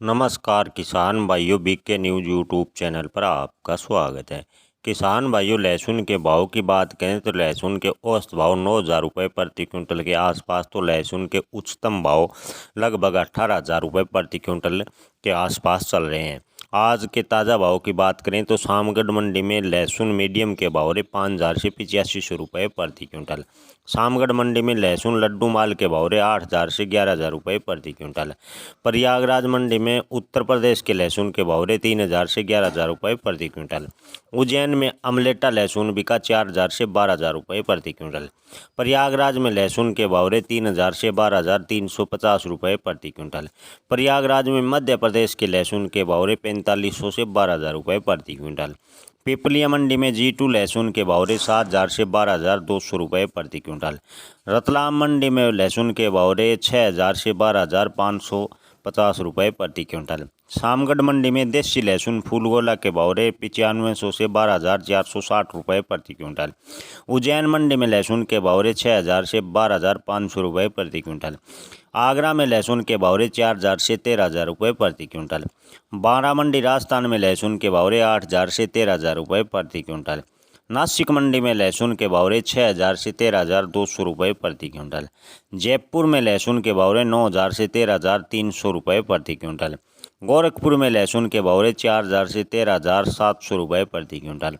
नमस्कार किसान भाइयों, बीके न्यूज़ यूट्यूब चैनल पर आपका स्वागत है। किसान भाइयों, लहसुन के भाव की बात करें तो लहसुन के औसत भाव 9,000 रुपये प्रति क्विंटल के आसपास, तो लहसुन के उच्चतम भाव लगभग 18,000 रुपये प्रति क्विंटल के आसपास चल रहे हैं। आज के ताज़ा भाव की बात करें तो शामगढ़ मंडी में लहसुन मीडियम के भाव रहे 5,000 से 8500 रुपये प्रति क्विंटल। शामगढ़ मंडी में लहसुन लड्डू माल के भाव रहे 8,000 से 11,000 रुपये प्रति क्विंटल। प्रयागराज मंडी में उत्तर प्रदेश के लहसुन के भाव रहे 3,000 से 11,000 रुपये प्रति क्विंटल। उज्जैन में अमलेटा लहसुन बिका 4,000 से 12,000 रुपये प्रति क्विंटल। प्रयागराज में लहसुन के भाव रहे 3,000 से 12,350 रुपये प्रति क्विंटल। प्रयागराज में मध्य प्रदेश के लहसुन के भाव रहे 4,500 से 12,000 रुपये प्रति क्विंटल। पिपलिया मंडी में G2 लहसुन के भाव रहे 7,000 से 12,200 रुपये प्रति क्विंटल। रतलाम मंडी में लहसुन के भाव रहे 6,000 से 12,550 रुपये प्रति क्विंटल। शामगढ़ मंडी में देसी लहसुन फूलगोला के भाव रहे 9500 से 12,460 रुपये प्रति क्विंटल। उज्जैन मंडी में लहसुन के भाव रहे 6,000 से 12,500 रुपये प्रति क्विंटल। आगरा में लहसुन के भाव रहे 4,000 से 13,000 रुपये प्रति क्विंटल। बारामंडी राजस्थान में लहसुन के भाव रहे 8,000 से 13,000 रुपये प्रति क्विंटल। नासिक मंडी में लहसुन के भाव रहे 6,000 से 13,200 रुपये प्रति क्विंटल। जयपुर में लहसुन के भाव रहे 9,000 से 13,300 रुपये प्रति क्विंटल। गोरखपुर में लहसुन के भाव रहे 4,000 से 13,700 रुपये प्रति क्विंटल।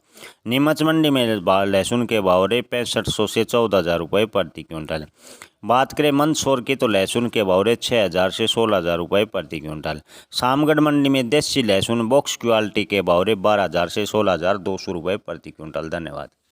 नीमच मंडी में लहसुन के भाव रहे 6,500 से 14,000 रुपये प्रति क्विंटल। बात करें मंदसौर की तो लहसुन के भाव रहे 6,000 से 16,000 रुपये प्रति क्विंटल। शामगढ़ मंडी में देसी लहसुन बॉक्स क्वालिटी के भाव रहे 12,000 से 16,200 रुपये प्रति क्विंटल। धन्यवाद।